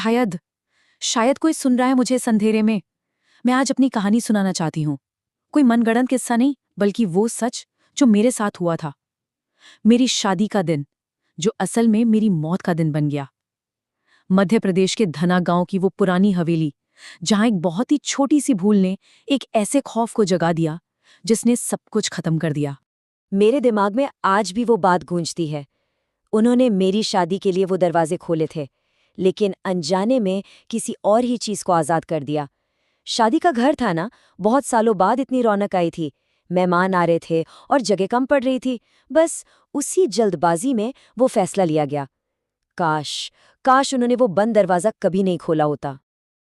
शायद शायद कोई सुन रहा है मुझे इस अंधेरे में। मैं आज अपनी कहानी सुनाना चाहती हूँ। कोई मनगढ़ंत किस्सा नहीं, बल्कि वो सच जो मेरे साथ हुआ था। मेरी शादी का दिन, जो असल में मेरी मौत का दिन बन गया। मध्य प्रदेश के धना गांव की वो पुरानी हवेली, जहां एक बहुत ही छोटी सी भूल ने एक ऐसे खौफ को जगा दिया जिसने सब कुछ खत्म कर दिया। मेरे दिमाग में आज भी वो बात गूंजती है। उन्होंने मेरी शादी के लिए वो दरवाजे खोले थे, लेकिन अनजाने में किसी और ही चीज को आजाद कर दिया। शादी का घर था ना, बहुत सालों बाद इतनी रौनक आई थी, मेहमान आ रहे थे और जगह कम पड़ रही थी। बस उसी जल्दबाजी में वो फैसला लिया गया। काश काश उन्होंने वो बंद दरवाजा कभी नहीं खोला होता।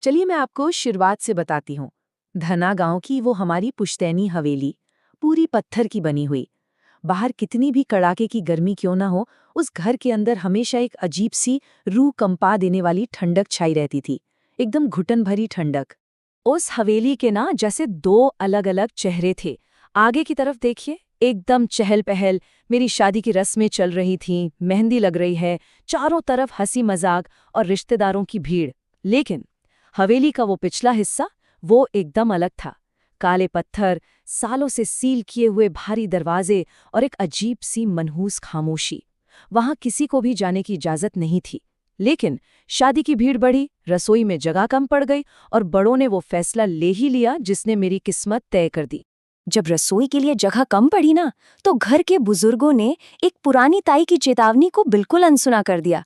चलिए मैं आपको शुरुआत से बताती हूँ। धना गांव की वो हमारी पुश्तैनी हवेली, पूरी पत्थर की बनी हुई। बाहर कितनी भी कड़ाके की गर्मी क्यों ना हो, उस घर के अंदर हमेशा एक अजीब सी रूह कंपा देने वाली ठंडक छाई रहती थी, एकदम घुटन भरी ठंडक। उस हवेली के ना जैसे दो अलग अलग चेहरे थे। आगे की तरफ देखिए, एकदम चहल पहल, मेरी शादी की रस्में चल रही थीं, मेहंदी लग रही है, चारों तरफ हंसी मजाक और रिश्तेदारों की भीड़। लेकिन हवेली का वो पिछला हिस्सा, वो एकदम अलग था। काले पत्थर, सालों से सील किए हुए भारी दरवाजे और एक अजीब सी मनहूस खामोशी। वहां किसी को भी जाने की इजाजत नहीं थी। लेकिन शादी की भीड़ बढ़ी, रसोई में जगह कम पड़ गई और बड़ों ने वो फैसला ले ही लिया जिसने मेरी किस्मत तय कर दी। जब रसोई के लिए जगह कम पड़ी ना, तो घर के बुजुर्गों ने एक पुरानी ताई की चेतावनी को बिल्कुल अनसुना कर दिया।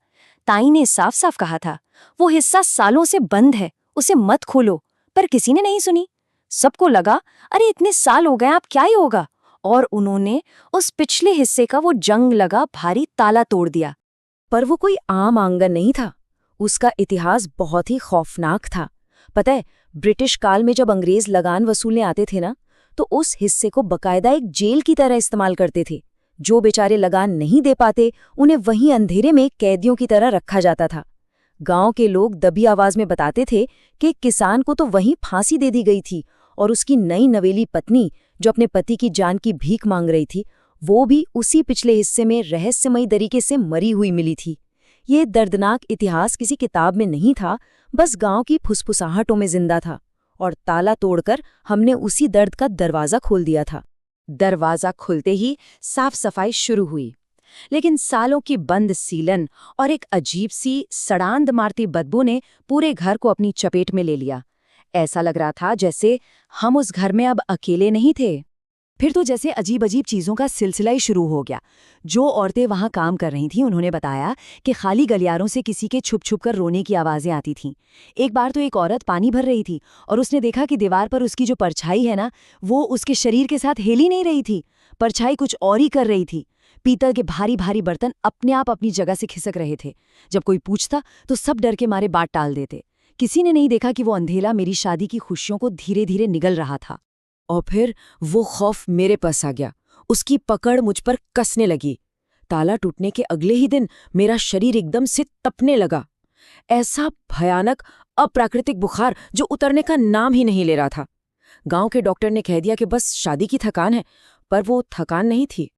ताई ने साफ साफ कहा था, वो हिस्सा सालों से बंद है, उसे मत खोलो। पर किसी ने नहीं सुनी। सबको लगा, अरे इतने साल हो गए, अब क्या ही होगा। और उन्होंने उस पिछले हिस्से का वो जंग लगा भारी ताला तोड़ दिया। पर वो कोई आम आंगन नहीं था। उसका इतिहास बहुत ही खौफनाक था। पता है, ब्रिटिश काल में जब अंग्रेज लगान वसूलने आते थे ना, तो उस हिस्से को बकायदा एक जेल की तरह इस्तेमाल करते थे। जो बेचारे लगान नहीं दे पाते, उन्हें वहीं अंधेरे में कैदियों की तरह रखा जाता था। गांव के लोग दबी आवाज में बताते थे कि किसान को तो वहीं फांसी दे दी गई थी और उसकी नई नवेली पत्नी, जो अपने पति की जान की भीख मांग रही थी, वो भी उसी पिछले हिस्से में रहस्यमयी तरीके से मरी हुई मिली थी। ये दर्दनाक इतिहास किसी किताब में नहीं था, बस गांव की फुसफुसाहटों में जिंदा था। और ताला तोड़कर हमने उसी दर्द का दरवाजा खोल दिया था। दरवाजा खुलते ही साफ सफाई शुरू हुई, लेकिन सालों की बंद सीलन और एक अजीब सी सड़ांध मारती बदबू ने पूरे घर को अपनी चपेट में ले लिया। ऐसा लग रहा था जैसे हम उस घर में अब अकेले नहीं थे। फिर तो जैसे अजीब अजीब चीजों का सिलसिला ही शुरू हो गया। जो औरतें वहां काम कर रही थीं, उन्होंने बताया कि खाली गलियारों से किसी के छुप छुप कर रोने की आवाजें आती थीं। एक बार तो एक औरत पानी भर रही थी और उसने देखा कि दीवार पर उसकी जो परछाई है ना, वो उसके शरीर के साथ हिल ही नहीं रही थी। परछाई कुछ और ही कर रही थी। पीतल के भारी भारी बर्तन अपने आप अपनी जगह से खिसक रहे थे। जब कोई पूछता तो सब डर के मारे बात टाल देते। किसी ने नहीं देखा कि वो अंधेला मेरी शादी की खुशियों को धीरे धीरे निगल रहा था। और फिर वो खौफ मेरे पास आ गया। उसकी पकड़ मुझ पर कसने लगी। ताला टूटने के अगले ही दिन मेरा शरीर एकदम से तपने लगा। ऐसा भयानक अप्राकृतिक बुखार जो उतरने का नाम ही नहीं ले रहा था। गांव के डॉक्टर ने कह दिया कि बस शादी की थकान है, पर वो थकान नहीं थी।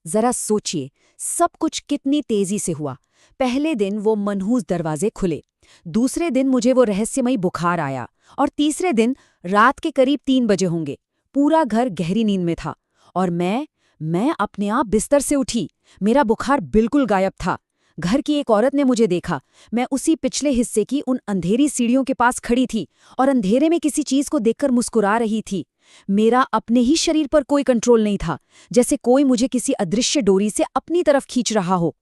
जरा सोचिए, सब कुछ कितनी तेजी से हुआ। पहले दिन वो मनहूस दरवाजे खुले, दूसरे दिन मुझे वो रहस्यमयी बुखार आया, और तीसरे दिन रात के करीब 3 बजे होंगे। पूरा घर गहरी नींद में था और मैं अपने आप बिस्तर से उठी। मेरा बुखार बिल्कुल गायब था। घर की एक औरत ने मुझे देखा। मैं उसी पिछले हिस्से की उन अंधेरी सीढ़ियों के पास खड़ी थी और अंधेरे में किसी चीज को देखकर मुस्कुरा रही थी। मेरा अपने ही शरीर पर कोई कंट्रोल नहीं था, जैसे कोई मुझे किसी अदृश्य डोरी से अपनी तरफ खींच रहा हो।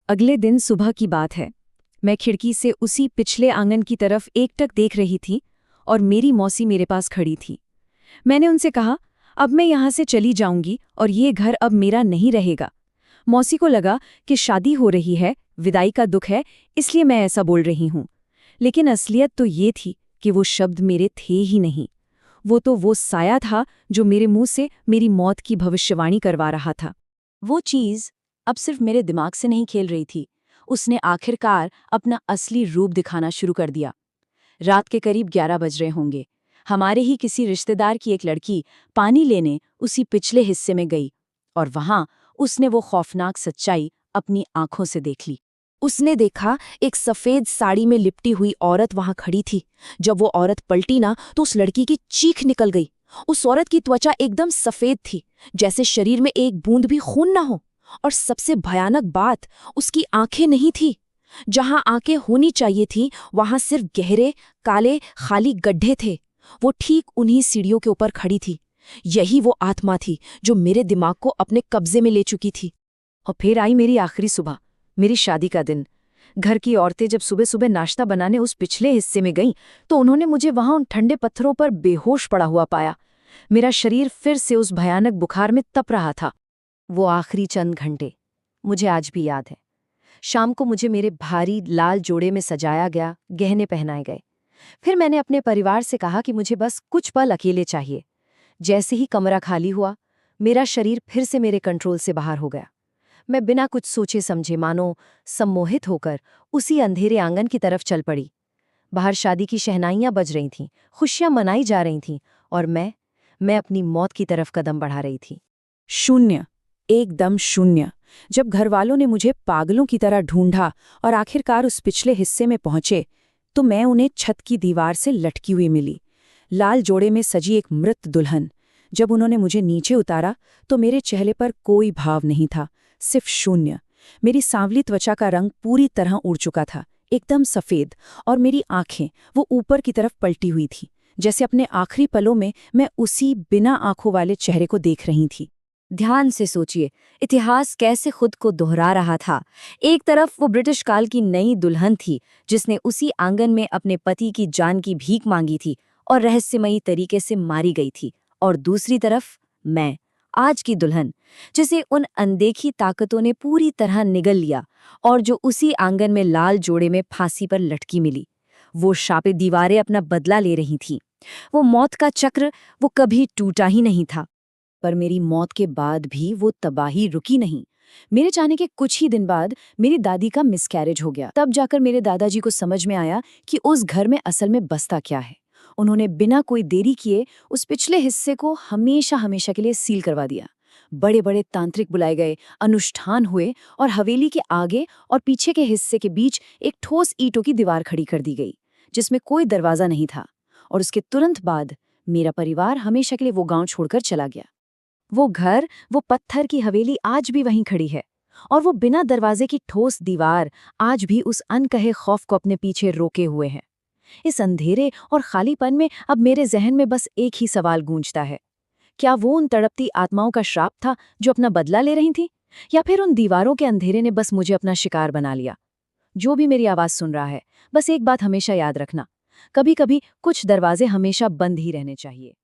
अगले दिन सुबह की बात है। मैं खिड़की से उसी पिछले आंगन की तरफ एकटक देख रही थी और मेरी मौसी मेरे पास खड़ी थी। मैंने उनसे कहा, अब मैं यहाँ से चली जाऊंगी और ये घर अब मेरा नहीं रहेगा। मौसी को लगा कि शादी हो रही है, विदाई का दुख है, इसलिए मैं ऐसा बोल रही हूँ। लेकिन असलियत तो ये थी कि वो शब्द मेरे थे ही नहीं। वो तो वो साया था जो मेरे मुंह से मेरी मौत की भविष्यवाणी करवा रहा था। वो चीज़ अब सिर्फ मेरे दिमाग से नहीं खेल रही थी, उसने आखिरकार अपना असली रूप दिखाना शुरू कर दिया। रात के करीब 11 बज रहे होंगे। हमारे ही किसी रिश्तेदार की एक लड़की पानी लेने उसी पिछले हिस्से में गई और वहां उसने वो खौफनाक सच्चाई अपनी आंखों से देख ली। उसने देखा एक सफेद साड़ी में लिपटी हुई औरत वहां खड़ी थी। जब वो औरत पलटी ना तो उस लड़की की चीख निकल गई। उस औरत की त्वचा एकदम सफेद थी, जैसे शरीर में एक बूंद भी खून ना हो। और सबसे भयानक बात, उसकी आंखें नहीं थी। जहां आंखें होनी चाहिए थी वहां सिर्फ गहरे काले खाली गड्ढे थे। वो ठीक उन्हीं सीढ़ियों के ऊपर खड़ी थी। यही वो आत्मा थी जो मेरे दिमाग को अपने कब्जे में ले चुकी थी। और फिर आई मेरी आखिरी सुबह, मेरी शादी का दिन। घर की औरतें जब सुबह सुबह नाश्ता बनाने उस पिछले हिस्से में गईं तो उन्होंने मुझे वहां उन ठंडे पत्थरों पर बेहोश पड़ा हुआ पाया। मेरा शरीर फिर से उस भयानक बुखार में तप रहा था। वो आखिरी चंद घंटे मुझे आज भी याद है। शाम को मुझे मेरे भारी लाल जोड़े में सजाया गया, गहने पहनाए गए। फिर मैंने अपने परिवार से कहा कि मुझे बस कुछ पल अकेले चाहिए। जैसे ही कमरा खाली हुआ, मेरा शरीर फिर से मेरे कंट्रोल से बाहर हो गया। मैं बिना कुछ सोचे समझे, मानो सम्मोहित होकर, उसी अंधेरे आंगन की तरफ चल पड़ी। बाहर शादी की शहनाइयां बज रही थीं, खुशियां मनाई जा रही थीं, और मैं अपनी मौत की तरफ कदम बढ़ा रही थी। शून्य, एकदम शून्य। जब घरवालों ने मुझे पागलों की तरह ढूंढा और आखिरकार उस पिछले हिस्से में पहुंचे, तो मैं उन्हें छत की दीवार से लटकी हुई मिली, लाल जोड़े में सजी एक मृत दुल्हन। जब उन्होंने मुझे नीचे उतारा तो मेरे चेहरे पर कोई भाव नहीं था, सिर्फ शून्य। मेरी सांवली त्वचा का रंग पूरी तरह उड़ चुका था, एकदम सफेद, और मेरी आंखें वो ऊपर की तरफ पलटी हुई थी, जैसे अपने आखिरी पलों में मैं उसी बिना आंखों वाले चेहरे को देख रही थी। ध्यान से सोचिए, इतिहास कैसे खुद को दोहरा रहा था। एक तरफ वो ब्रिटिश काल की नई दुल्हन थी जिसने उसी आंगन में अपने पति की जान की भीख मांगी थी और रहस्यमयी तरीके से मारी गई थी, और दूसरी तरफ मैं, आज की दुल्हन, जिसे उन अनदेखी ताकतों ने पूरी तरह निगल लिया और जो उसी आंगन में लाल जोड़े में फांसी पर लटकी मिली। वो शापित दीवारें अपना बदला ले रही थीं। वो मौत का चक्र, वो कभी टूटा ही नहीं था। पर मेरी मौत के बाद भी वो तबाही रुकी नहीं। मेरे जाने के कुछ ही दिन बाद मेरी दादी का मिसकैरेज हो गया। तब जाकर मेरे दादाजी को समझ में आया कि उस घर में असल में बसता क्या है। उन्होंने बिना कोई देरी किए उस पिछले हिस्से को हमेशा हमेशा के लिए सील करवा दिया। बड़े बड़े तांत्रिक बुलाए गए, अनुष्ठान हुए, और हवेली के आगे और पीछे के हिस्से के बीच एक ठोस ईंटों की दीवार खड़ी कर दी गई, जिसमें कोई दरवाजा नहीं था। और उसके तुरंत बाद मेरा परिवार हमेशा के लिए वो गांव छोड़कर चला गया। वो घर, वो पत्थर की हवेली आज भी वहीं खड़ी है, और वो बिना दरवाजे की ठोस दीवार आज भी उस अनकहे खौफ को अपने पीछे रोके हुए है। इस अंधेरे और खालीपन में अब मेरे जहन में बस एक ही सवाल गूंजता है, क्या वो उन तड़पती आत्माओं का श्राप था जो अपना बदला ले रही थी, या फिर उन दीवारों के अंधेरे ने बस मुझे अपना शिकार बना लिया? जो भी मेरी आवाज सुन रहा है, बस एक बात हमेशा याद रखना, कभी कभी कुछ दरवाजे हमेशा बंद ही रहने चाहिए।